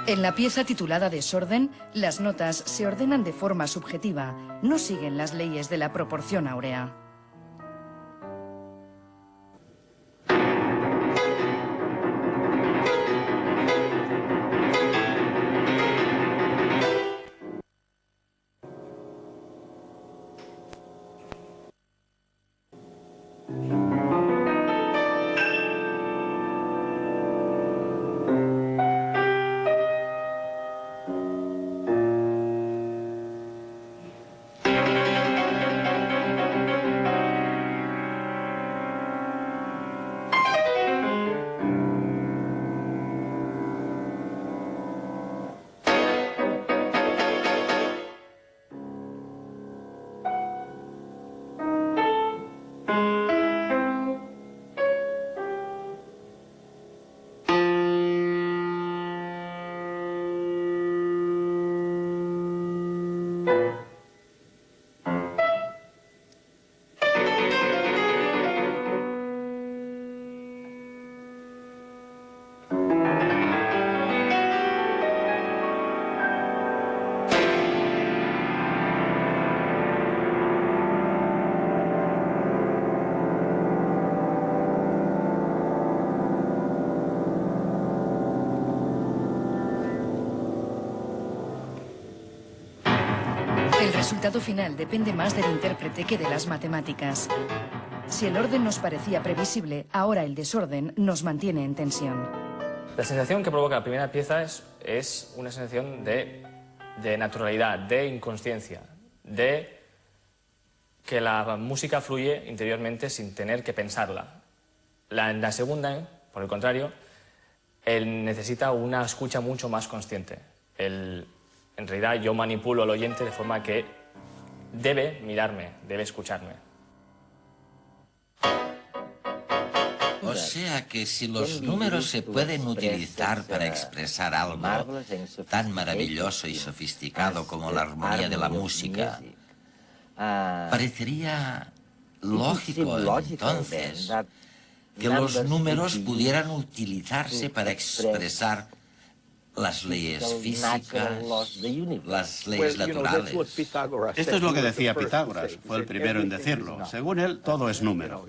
En la pieza titulada Desorden, las notas se ordenan de forma subjetiva, no siguen las leyes de la proporción áurea. El resultado final depende más del intérprete que de las matemáticas. Si el orden nos parecía previsible, ahora el desorden nos mantiene en tensión. La sensación que provoca la primera pieza es una sensación de naturalidad, de inconsciencia, de que la música fluye interiormente sin tener que pensarla. La segunda, por el contrario, él necesita una escucha mucho más consciente. En realidad yo manipulo al oyente de forma que debe mirarme, debe escucharme. O sea que si los números se pueden utilizar para expresar algo tan maravilloso y sofisticado como la armonía de la música, parecería lógico entonces que los números pudieran utilizarse para expresar las leyes físicas, las leyes naturales. Esto es lo que decía Pitágoras, fue el primero en decirlo. Según él, todo es número.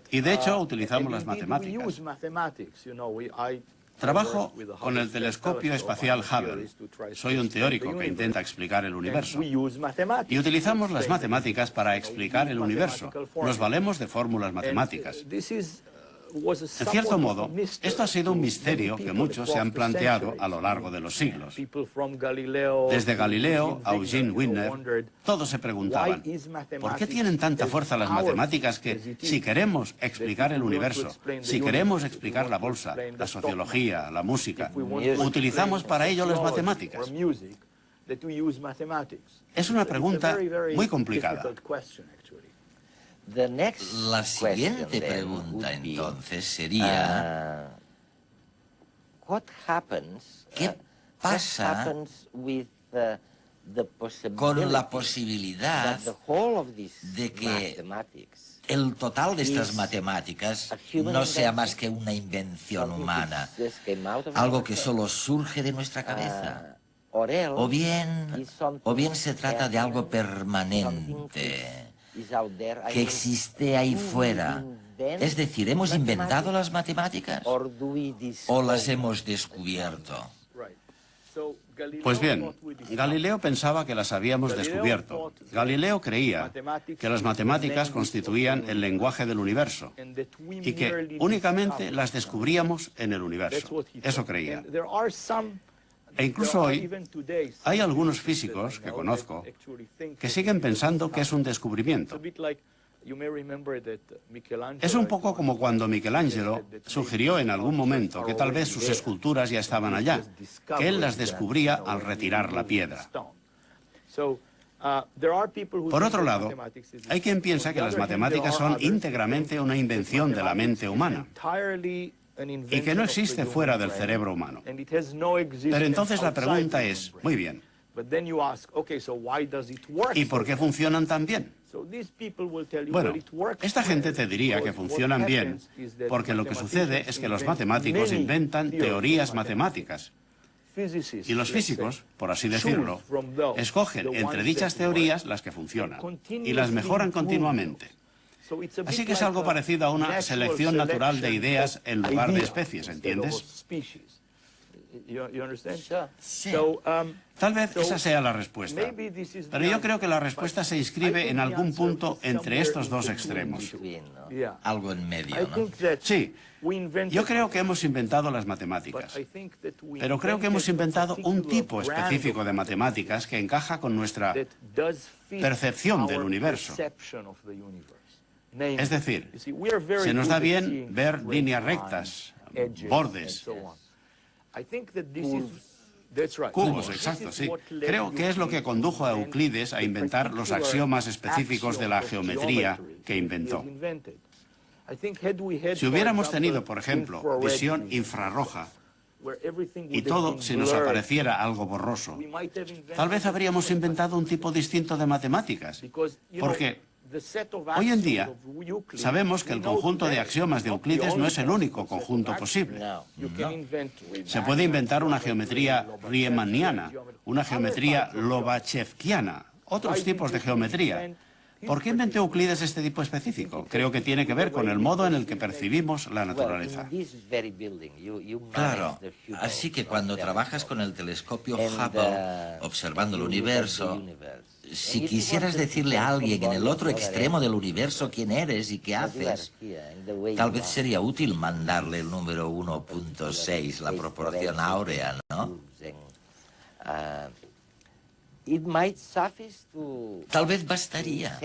Y de hecho utilizamos las matemáticas. Trabajo con el telescopio espacial Hubble. Soy un teórico que intenta explicar el universo. Y utilizamos las matemáticas para explicar el universo. Nos valemos de fórmulas matemáticas. En cierto modo, esto ha sido un misterio que muchos se han planteado a lo largo de los siglos. Desde Galileo a Eugene Wigner, todos se preguntaban, ¿por qué tienen tanta fuerza las matemáticas que, si queremos explicar el universo, si queremos explicar la bolsa, la sociología, la música, utilizamos para ello las matemáticas? Es una pregunta muy complicada. La siguiente pregunta entonces sería, ¿qué pasa con la posibilidad de que el total de estas matemáticas no sea más que una invención humana, algo que solo surge de nuestra cabeza? O bien se trata de algo permanente, que existe ahí fuera. Es decir, ¿hemos inventado las matemáticas o las hemos descubierto? Pues bien, Galileo pensaba que las habíamos descubierto. Galileo creía que las matemáticas constituían el lenguaje del universo y que únicamente las descubríamos en el universo. Eso creía. E incluso hoy hay algunos físicos que conozco que siguen pensando que es un descubrimiento. Es un poco como cuando Michelangelo sugirió en algún momento que tal vez sus esculturas ya estaban allá, que él las descubría al retirar la piedra. Por otro lado, hay quien piensa que las matemáticas son íntegramente una invención de la mente humana y que no existe fuera del cerebro humano. Pero entonces la pregunta es, muy bien, ¿y por qué funcionan tan bien? Bueno, esta gente te diría que funcionan bien porque lo que sucede es que los matemáticos inventan teorías matemáticas Y los físicos, por así decirlo, escogen entre dichas teorías las que funcionan y las mejoran continuamente. Así que es algo parecido a una selección natural de ideas en lugar de especies, ¿entiendes? Sí. Tal vez esa sea la respuesta, pero yo creo que la respuesta se inscribe en algún punto entre estos dos extremos. Algo en medio, ¿no? Sí, yo creo que hemos inventado las matemáticas, pero creo que hemos inventado un tipo específico de matemáticas que encaja con nuestra percepción del universo. Es decir, se nos da bien ver líneas rectas, bordes, cubos, exacto, sí. Creo que es lo que condujo a Euclides a inventar los axiomas específicos de la geometría que inventó. Si hubiéramos tenido, por ejemplo, visión infrarroja y todo se nos apareciera algo borroso, tal vez habríamos inventado un tipo distinto de matemáticas, porque hoy en día sabemos que el conjunto de axiomas de Euclides no es el único conjunto posible. Se puede inventar una geometría riemanniana, una geometría lobachevskiana, otros tipos de geometría. ¿Por qué inventó Euclides este tipo específico? Creo que tiene que ver con el modo en el que percibimos la naturaleza. Claro, así que cuando trabajas con el telescopio Hubble, observando el universo, si quisieras decirle a alguien en el otro extremo del universo quién eres y qué haces, tal vez sería útil mandarle el número 1.6, la proporción áurea, ¿no? Tal vez bastaría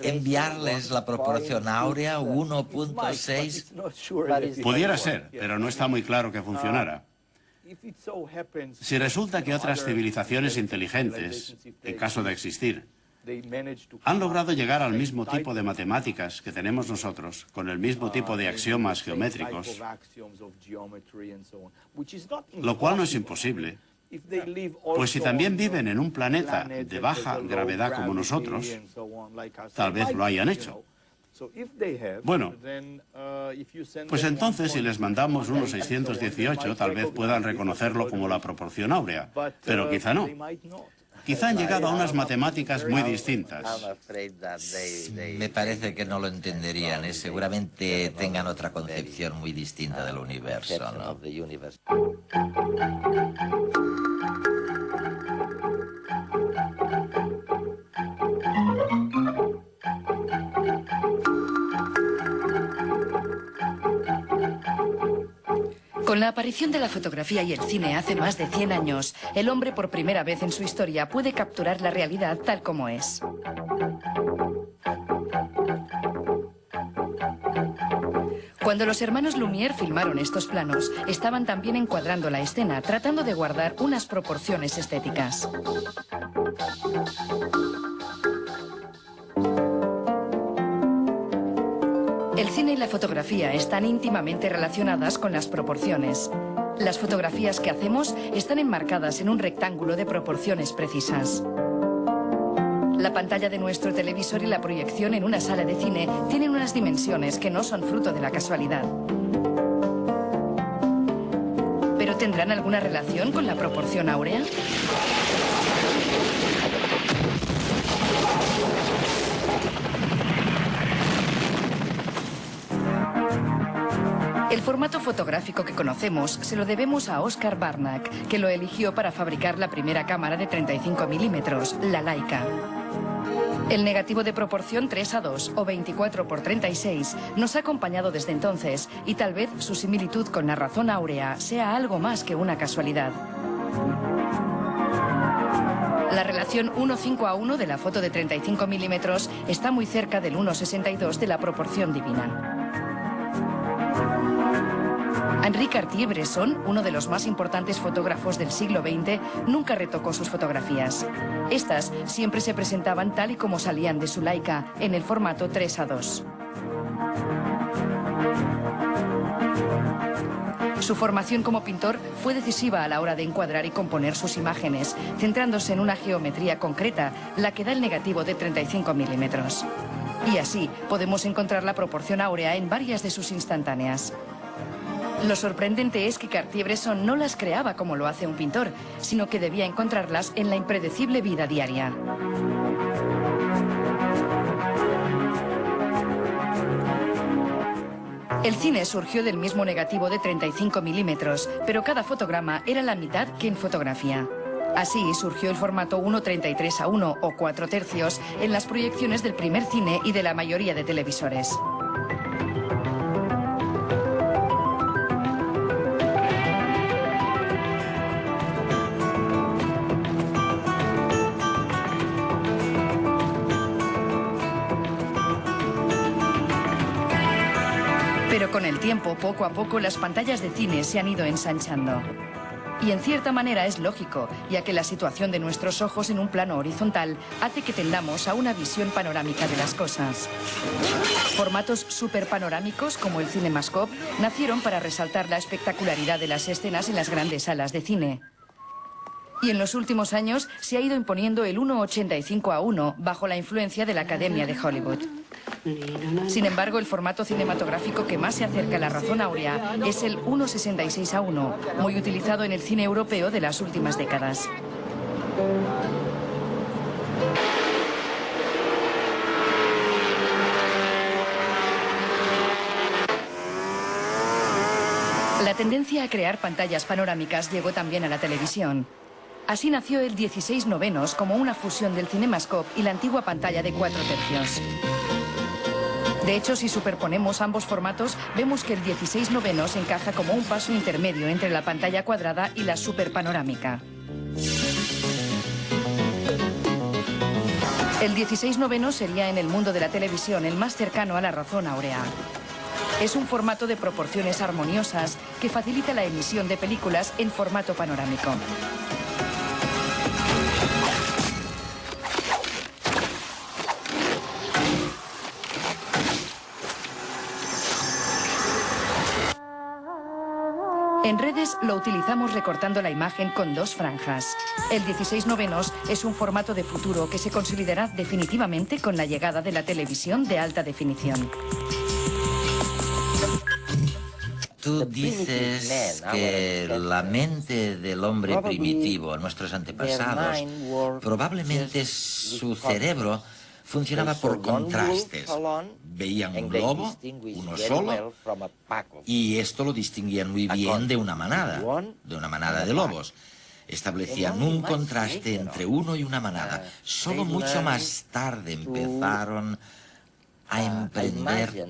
enviarles la proporción áurea 1.6. Pudiera ser, pero no está muy claro que funcionara. Si resulta que otras civilizaciones inteligentes, en caso de existir, han logrado llegar al mismo tipo de matemáticas que tenemos nosotros, con el mismo tipo de axiomas geométricos, lo cual no es imposible, pues si también viven en un planeta de baja gravedad como nosotros, tal vez lo hayan hecho. Bueno, pues entonces si les mandamos unos 618, tal vez puedan reconocerlo como la proporción áurea, pero quizá no. Quizá han llegado a unas matemáticas muy distintas. Me parece que no lo entenderían, ¿eh? Seguramente tengan otra concepción muy distinta del universo, ¿no? Con la aparición de la fotografía y el cine hace más de 100 años, el hombre por primera vez en su historia puede capturar la realidad tal como es. Cuando los hermanos Lumière filmaron estos planos, estaban también encuadrando la escena, tratando de guardar unas proporciones estéticas. El cine y la fotografía están íntimamente relacionadas con las proporciones. Las fotografías que hacemos están enmarcadas en un rectángulo de proporciones precisas. La pantalla de nuestro televisor y la proyección en una sala de cine tienen unas dimensiones que no son fruto de la casualidad. ¿Pero tendrán alguna relación con la proporción áurea? El formato fotográfico que conocemos se lo debemos a Oscar Barnack, que lo eligió para fabricar la primera cámara de 35 milímetros, la Leica. El negativo de proporción 3:2 o 24:36 nos ha acompañado desde entonces y tal vez su similitud con la razón áurea sea algo más que una casualidad. La relación 1:5:1 de la foto de 35 milímetros está muy cerca del 1:62 de la proporción divina. Henri Cartier-Bresson, uno de los más importantes fotógrafos del siglo XX, nunca retocó sus fotografías. Estas siempre se presentaban tal y como salían de su Leica, en el formato 3:2. Su formación como pintor fue decisiva a la hora de encuadrar y componer sus imágenes, centrándose en una geometría concreta, la que da el negativo de 35 milímetros. Y así podemos encontrar la proporción áurea en varias de sus instantáneas. Lo sorprendente es que Cartier-Bresson no las creaba como lo hace un pintor, sino que debía encontrarlas en la impredecible vida diaria. El cine surgió del mismo negativo de 35 milímetros, pero cada fotograma era la mitad que en fotografía. Así surgió el formato 1:33:1 o 4 tercios en las proyecciones del primer cine y de la mayoría de televisores. Pero con el tiempo, poco a poco, las pantallas de cine se han ido ensanchando. Y en cierta manera es lógico, ya que la situación de nuestros ojos en un plano horizontal hace que tendamos a una visión panorámica de las cosas. Formatos superpanorámicos como el CinemaScope nacieron para resaltar la espectacularidad de las escenas en las grandes salas de cine. Y en los últimos años se ha ido imponiendo el 1:85:1 bajo la influencia de la Academia de Hollywood. Sin embargo, el formato cinematográfico que más se acerca a la razón áurea es el 1:66:1, muy utilizado en el cine europeo de las últimas décadas. La tendencia a crear pantallas panorámicas llegó también a la televisión. Así nació el 16:9 como una fusión del CinemaScope y la antigua pantalla de 4 tercios. De hecho, si superponemos ambos formatos, vemos que el 16:9 encaja como un paso intermedio entre la pantalla cuadrada y la superpanorámica. El 16:9 sería en el mundo de la televisión el más cercano a la razón áurea. Es un formato de proporciones armoniosas que facilita la emisión de películas en formato panorámico. En redes lo utilizamos recortando la imagen con 2 franjas. El 16:9 es un formato de futuro que se consolidará definitivamente con la llegada de la televisión de alta definición. Tú dices que la mente del hombre primitivo, nuestros antepasados, probablemente su cerebro funcionaba por contrastes. Veían un lobo, uno solo, y esto lo distinguían muy bien de una manada de lobos. Establecían un contraste entre uno y una manada. Solo mucho más tarde empezaron a emprender,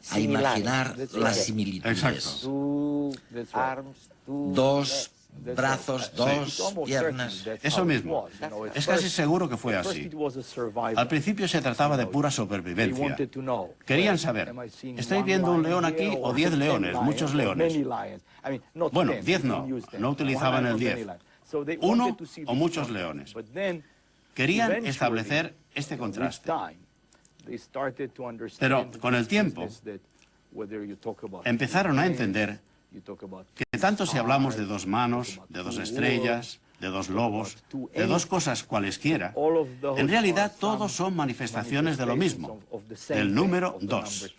a imaginar las similitudes. Exacto. 2 brazos, 2 piernas. Eso mismo. Es casi seguro que fue así. Al principio se trataba de pura supervivencia. Querían saber, ¿estoy viendo un león aquí o 10 leones, muchos leones? Bueno, 10 no utilizaban el 10. 1 o muchos leones. Querían establecer este contraste. Pero con el tiempo empezaron a entender que tanto si hablamos de 2 manos, de 2 estrellas, de 2 lobos, de 2 cosas cualesquiera, en realidad todos son manifestaciones de lo mismo, del número 2.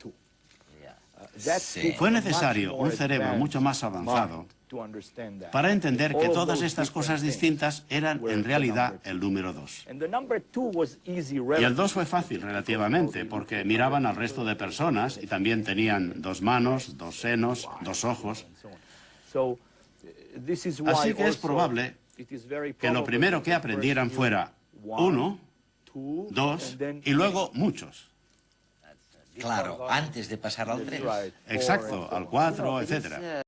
Sí. Fue necesario un cerebro mucho más avanzado para entender que todas estas cosas distintas eran en realidad el número 2. Y el 2 fue fácil relativamente, porque miraban al resto de personas y también tenían 2 manos, 2 senos, 2 ojos. Así que es probable que lo primero que aprendieran fuera 1, 2 y luego muchos. Claro, antes de pasar al 3. Exacto, al 4, etc.